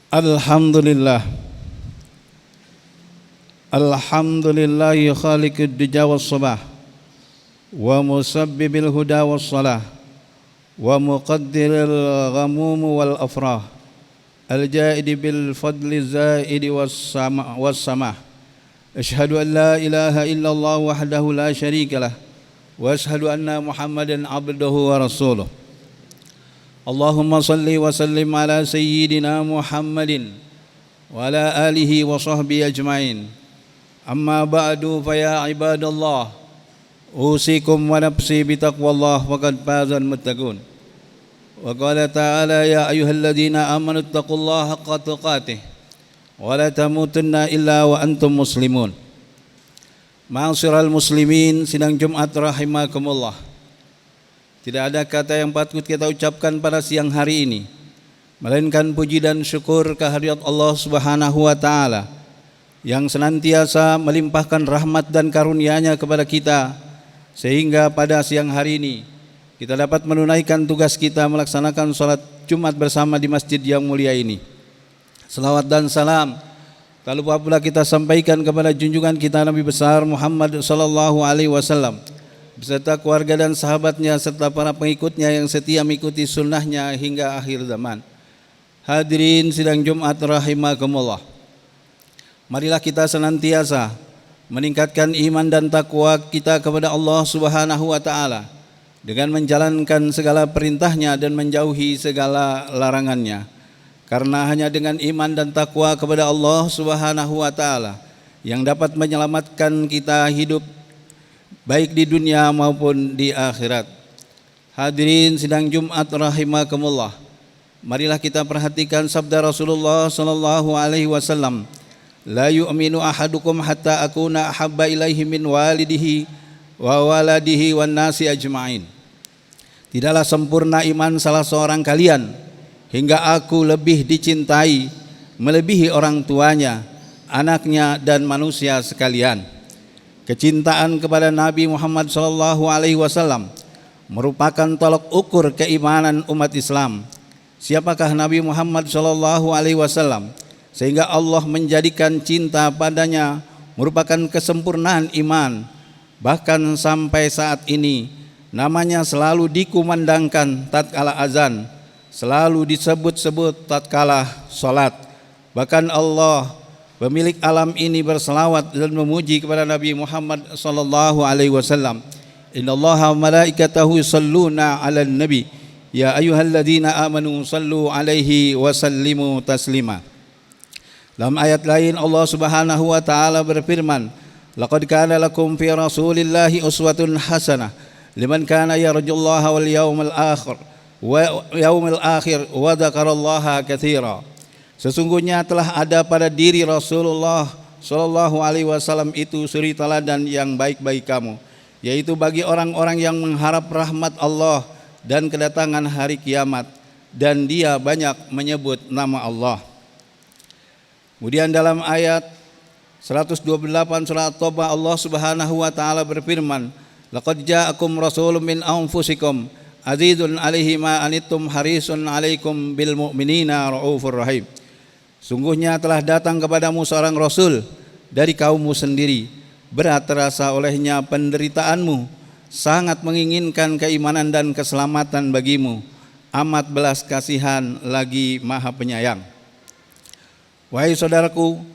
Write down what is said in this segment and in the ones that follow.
Alhamdulillah. Alhamdulillahi khaliqid duja was sabah wa musabbibil huda was salah wa muqaddiril ghamum wal afrah al-jaidi bil fadli zaidi was samah. Ashhadu an la ilaha illallah wahdahu la syarika lah wa ashhadu anna Muhammadan abduhu wa rasuluh. Allahumma salli wa sallim ala sayyidina Muhammadin wa ala alihi wa sahbihi ajma'in. Amma ba'du fa ya ibadallah, usikum wa nafsi bitaqwallah faqad fazal muttaqun. Wa qala ta'ala ya ayyuhalladzina amanu taqullaha haqqa tuqatih wa la tamutunna illa wa antum muslimun. Ma'asyiral muslimin, sidang Jumat rahimakumullah. Tidak ada kata yang patut kita ucapkan pada siang hari ini melainkan puji dan syukur kehadirat Allah Subhanahu wa taala yang senantiasa melimpahkan rahmat dan karunia-Nya kepada kita sehingga pada siang hari ini kita dapat menunaikan tugas kita melaksanakan salat Jumat bersama di masjid yang mulia ini. Selawat dan salam tak lupa pula kita sampaikan kepada junjungan kita Nabi besar Muhammad sallallahu alaihi wasallam beserta keluarga dan sahabatnya serta para pengikutnya yang setia mengikuti sunnahnya hingga akhir zaman. Hadirin sidang Jumat rahimakumullah, marilah kita senantiasa meningkatkan iman dan takwa kita kepada Allah Subhanahu wa taala dengan menjalankan segala perintahnya dan menjauhi segala larangannya. Karena hanya dengan iman dan takwa kepada Allah Subhanahu wa taala yang dapat menyelamatkan kita hidup baik di dunia maupun di akhirat. Hadirin sidang Jumat rahimakumullah, marilah kita perhatikan sabda Rasulullah sallallahu alaihi wasallam, la yu'minu ahadukum hatta akuna ahabba ilaihi min walidihi wa waladihi wan nasi ajma'in. Tidaklah sempurna iman salah seorang kalian hingga aku lebih dicintai melebihi orang tuanya, anaknya dan manusia sekalian. Kecintaan kepada Nabi Muhammad SAW merupakan tolok ukur keimanan umat Islam. Siapakah Nabi Muhammad SAW sehingga Allah menjadikan cinta padanya merupakan kesempurnaan iman. Bahkan sampai saat ini namanya selalu dikumandangkan tatkala azan, selalu disebut-sebut tatkala salat. Bahkan Allah pemilik alam ini berselawat dan memuji kepada Nabi Muhammad sallallahu alaihi wasallam. Innallaha wa malaikatahu yusholluna 'alan nabi ya ayyuhalladzina amanu shallu 'alaihi wa sallimu taslima. Dalam ayat lain Allah Subhanahu wa taala berfirman, laqad kana lakum fi rasulillahi uswatun hasanah liman kana yarjullaha wal yawmal akhir wa dzakarallaha katsira. Sesungguhnya telah ada pada diri Rasulullah sallallahu alaihi wasallam itu suri teladan yang baik bagi kamu, yaitu bagi orang-orang yang mengharap rahmat Allah dan kedatangan hari kiamat, dan dia banyak menyebut nama Allah. Kemudian dalam ayat 128 surat Taubah Allah Subhanahu wa taala berfirman, laqad ja'akum rasulun min anfusikum azizun 'alaihi ma anittum harisun 'alaikum bil mu'minina raufur rahim. Sungguhnya telah datang kepadamu seorang Rasul dari kaummu sendiri, berat terasa olehnya penderitaanmu, sangat menginginkan keimanan dan keselamatan bagimu, amat belas kasihan lagi maha penyayang. Wahai saudaraku,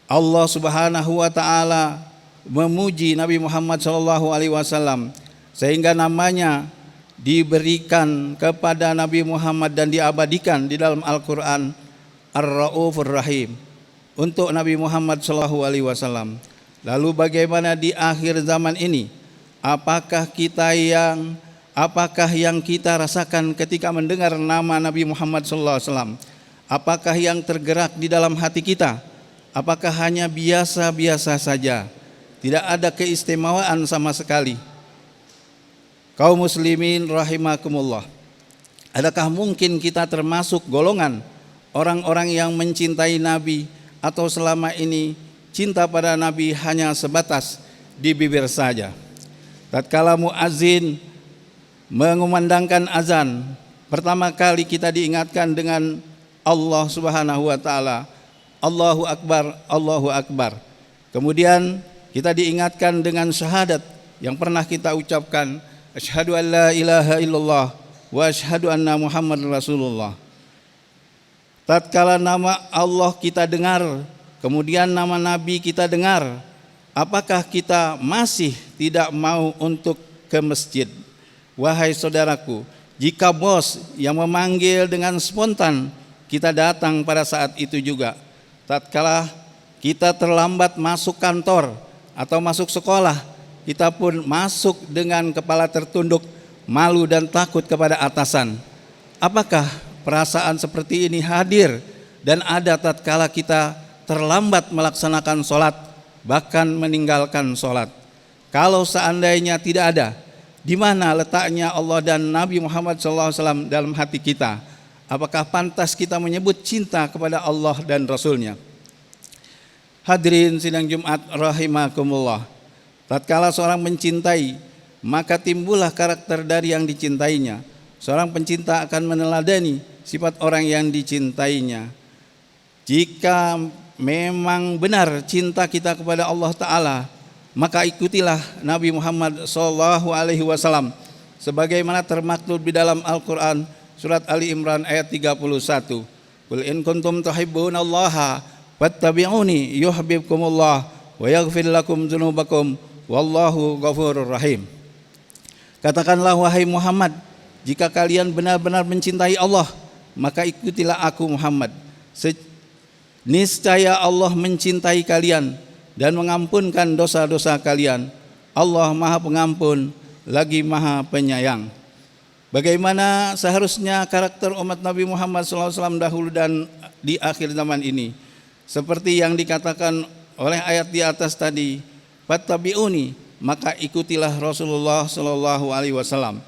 Allah Subhanahu wa taala memuji Nabi Muhammad SAW sehingga namanya diberikan kepada Nabi Muhammad dan diabadikan di dalam Al-Quran Ar-Raufur Rahim untuk Nabi Muhammad SAW. Lalu bagaimana di akhir zaman ini? Apakah yang kita rasakan ketika mendengar nama Nabi Muhammad SAW? Apakah yang tergerak di dalam hati kita? Apakah hanya biasa-biasa saja? Tidak ada keistimewaan sama sekali. Kaum muslimin rahimakumullah, adakah mungkin kita termasuk golongan orang-orang yang mencintai Nabi, atau selama ini cinta pada Nabi hanya sebatas di bibir saja? Tatkala muazin mengumandangkan azan, pertama kali kita diingatkan dengan Allah Subhanahu wa taala. Allahu Akbar, Allahu Akbar. Kemudian kita diingatkan dengan syahadat yang pernah kita ucapkan, asyhadu an la ilaha illallah wa asyhadu anna Muhammad Rasulullah. Tatkala nama Allah kita dengar, kemudian nama Nabi kita dengar, apakah kita masih tidak mau untuk ke masjid? Wahai saudaraku, jika bos yang memanggil dengan spontan, kita datang pada saat itu juga. Tatkala kita terlambat masuk kantor atau masuk sekolah, kita pun masuk dengan kepala tertunduk, malu dan takut kepada atasan. Apakah perasaan seperti ini hadir dan ada tatkala kita terlambat melaksanakan sholat, bahkan meninggalkan sholat? Kalau seandainya tidak ada, di mana letaknya Allah dan Nabi Muhammad SAW dalam hati kita? Apakah pantas kita menyebut cinta kepada Allah dan Rasulnya? Hadirin sidang Jumat rahimakumullah. Tatkala seorang mencintai, maka timbullah karakter dari yang dicintainya. Seorang pencinta akan meneladani sifat orang yang dicintainya. Jika memang benar cinta kita kepada Allah Ta'ala, maka ikutilah Nabi Muhammad SAW sebagaimana termaktub di dalam Al-Quran surat Ali Imran ayat 31. Qul in kuntum tuhibbunallaha fattabi'uni yuhibbukumullah wa yaghfir lakum dzunubakum wallahu ghafurur rahim. Katakanlah wahai Muhammad, jika kalian benar-benar mencintai Allah, maka ikutilah aku Muhammad. Niscaya Allah mencintai kalian dan mengampunkan dosa-dosa kalian. Allah Maha Pengampun lagi Maha Penyayang. Bagaimana seharusnya karakter umat Nabi Muhammad SAW dahulu dan di akhir zaman ini? Seperti yang dikatakan oleh ayat di atas tadi, fattabi'uni, maka ikutilah Rasulullah SAW.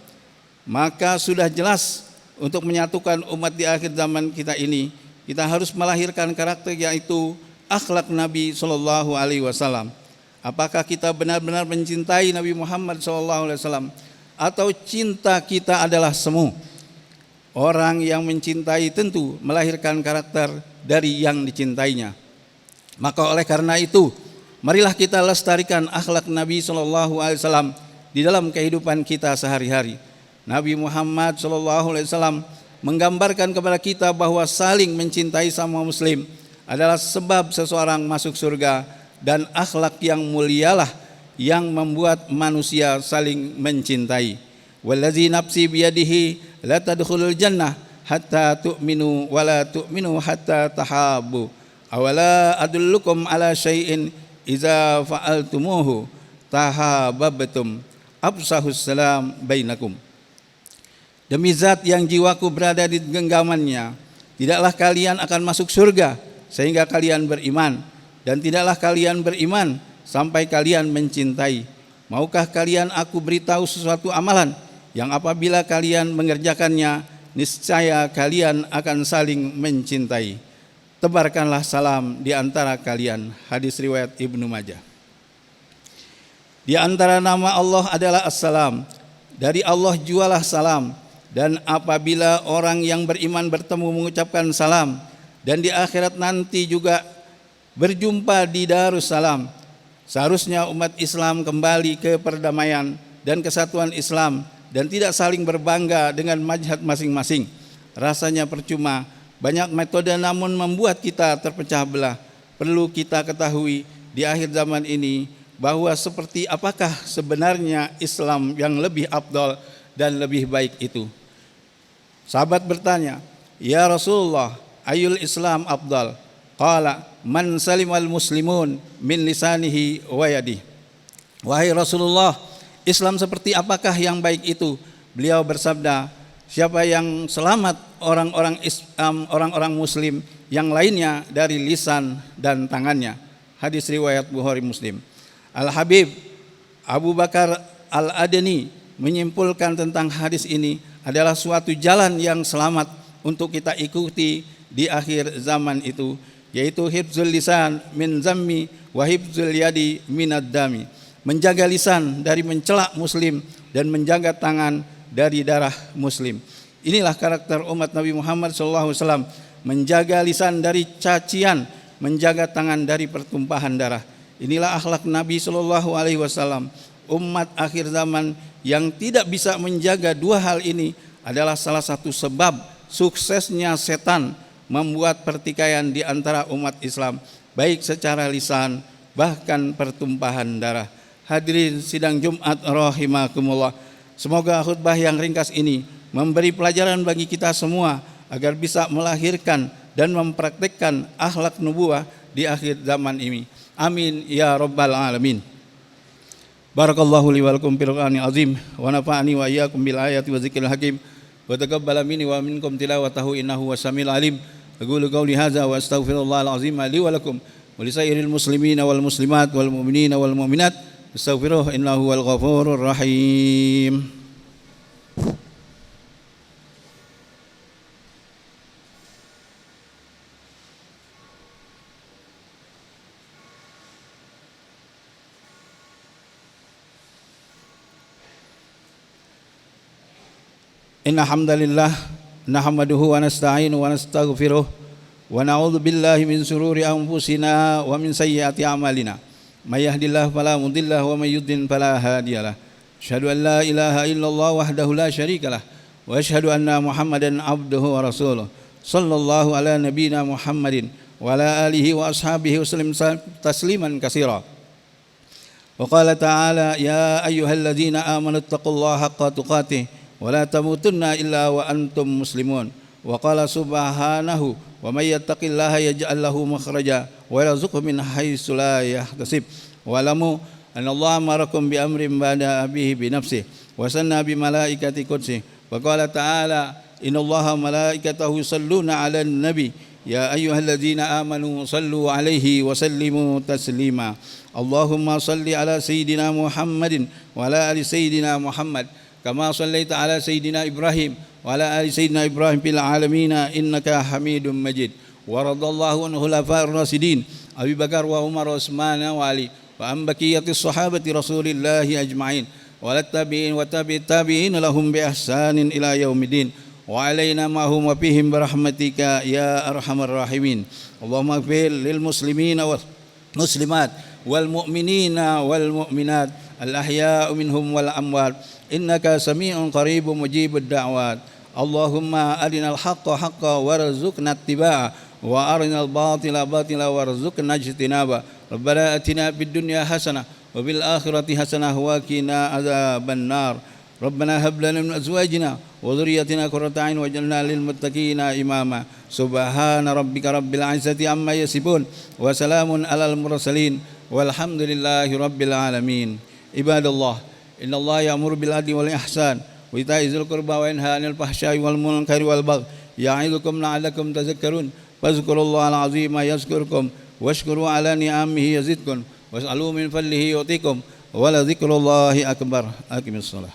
Maka sudah jelas untuk menyatukan umat di akhir zaman kita ini, kita harus melahirkan karakter yaitu akhlak Nabi SAW. Apakah kita benar-benar mencintai Nabi Muhammad SAW? Atau cinta kita adalah semu? Orang yang mencintai tentu melahirkan karakter dari yang dicintainya. Maka oleh karena itu, marilah kita lestarikan akhlak Nabi SAW di dalam kehidupan kita sehari-hari. Nabi Muhammad SAW menggambarkan kepada kita bahwa saling mencintai sama muslim adalah sebab seseorang masuk surga, dan akhlak yang mulialah yang membuat manusia saling mencintai. Wallazi nafsi biyadihi la tadkhulul jannah hatta tu'minu wa la tu'minu hatta tahabbu. Awala adullukum ala syai'in iza fa'altumuhu tahabbtum afsahus salam bainakum. Demi zat yang jiwaku berada di genggamannya, tidaklah kalian akan masuk surga sehingga kalian beriman, dan tidaklah kalian beriman sampai kalian mencintai. Maukah kalian aku beritahu sesuatu amalan yang apabila kalian mengerjakannya, niscaya kalian akan saling mencintai. Tebarkanlah salam di antara kalian. Hadis riwayat Ibnu Majah. Di antara nama Allah adalah As-Salam. Dari Allah jualah salam. Dan apabila orang yang beriman bertemu mengucapkan salam, dan di akhirat nanti juga berjumpa di Darussalam, seharusnya umat Islam kembali ke perdamaian dan kesatuan Islam dan tidak saling berbangga dengan mazhab masing-masing. Rasanya percuma, banyak metode namun membuat kita terpecah belah. Perlu kita ketahui di akhir zaman ini bahwa seperti apakah sebenarnya Islam yang lebih afdal dan lebih baik itu. Sahabat bertanya, ya Rasulullah, ayul Islam afdal? Qala man salimal muslimun min lisanihi wa yadihi. Wahai Rasulullah, Islam seperti apakah yang baik itu? Beliau bersabda, siapa yang selamat orang-orang Islam, orang-orang muslim yang lainnya dari lisan dan tangannya. Hadis riwayat Bukhari Muslim. Al-Habib Abu Bakar Al-Adani menyimpulkan tentang hadis ini adalah suatu jalan yang selamat untuk kita ikuti di akhir zaman itu, yaitu hifzul lisan min zammi wa hifzul yadi minad dami. Menjaga lisan dari mencela muslim dan menjaga tangan dari darah muslim. Inilah karakter umat Nabi Muhammad SAW menjaga lisan dari cacian, menjaga tangan dari pertumpahan darah. Inilah akhlak Nabi Shallallahu Alaihi Wasallam. Umat akhir zaman yang tidak bisa menjaga dua hal ini adalah salah satu sebab suksesnya setan membuat pertikaian di antara umat Islam, baik secara lisan bahkan pertumpahan darah. Hadirin sidang Jumat rahimakumullah. Semoga khutbah yang ringkas ini memberi pelajaran bagi kita semua agar bisa melahirkan dan mempraktikkan akhlak nubuwah di akhir zaman ini. Amin ya rabbal alamin. Barakallahu li wa lakum fil Qur'anil azim wa nafa'ani wa iyyakum bil ayati wa dzikril hakim wa taqabbala minni wa minkum tilawatahu innahu was-samiul alim. Aqulu qawli hadza wa astaghfirullahal azim li wa lakum wa li sairil muslimina wal muslimat wal mu'minina wal mu'minat astaghfiruhu innahu wal ghafurur rahim. Inna hamdalillah nahmaduhu wa nasta'inu wa nastaghfiruh wa na'udzu billahi min sururi anfusina wa min sayyiati a'malina. May yahdihillahu fala mudilla wa may yudlil fala hadiyalah. Asyhadu an la ilaha illallah wahdahu la syarikalah wa asyhadu anna Muhammadan abduhu wa rasuluh. Sallallahu ala nabiyyina Muhammadin wa ala alihi wa ashabihi wasallam tasliman katsira. Wa qala ta'ala ya ayyuhalladzina amanu taqullaha haqqa tuqatih wala tamutunna illa wa antum muslimun. Wa qala subhanahu wa may yattaqillaha yaj'al lahu makhraja wa yarzuqhu min haitsu la yahtasib. Wa lamu anallaha amarakum bi amrin ba'da abihi bi nafsihi wa sanna bi malaikati qudsi. Wa qala ta'ala innallaha wa malaikatahu yusalluna 'alan nabi ya ayyuhalladzina amanu sallu 'alaihi wa sallimu taslima. Allahumma salli ala sayyidina Muhammadin wa ala ali sayyidina Muhammad kama shallaita ala sayyidina Ibrahim wa ala ali sayyidina Ibrahim fil alamin innaka Hamidum Majid. Wa radallahu anhu khulafa'ir rasyidin Abi Bakar wa Umar wa Utsman wa Ali wa an baqiyatis sahabati Rasulillah ajma'in wa tabi'in wa tabi'in lahum bi ihsanin ila yaumiddin wa alaina ma'hum wa fihim bi rahmatika ya arhamar rahimin. Allahumma ighfir lil muslimina wal muslimat wal mu'minina wal mu'minat al ahya'u minhum wal amwat innaka sami'un qaribun mujibud da'wat. Allahumma arinal haqqa haqqan warzuqna ittiba'ah wa arinal batila batila warzuqna ijtinaba. Rabbana atina fid dunya hasanah wa bil akhirati hasanah wa qina adzabannar. Rabbana hab lana min azwajina wa dhurriyyatina qurrata a'yun waj'alna lil muttaqina imama. Subhana rabbika rabbil izzati amma yasifun wa salamun alal mursalin walhamdulillahi rabbil alamin. Ibadallah, innallaha ya'muru bil adli wal ihsan wa ita'i dzil qurba wa yanha 'anil fahsya'i wal munkari wal baghi ya'idukum la'allakum tadhakkarun. Fadhkurullahal 'azima yazkurkum washkuru 'ala ni'amihi yazidkum was'alu min fadlihi yu'tikum wa la dzikrullahi akbar. Aqimissalah.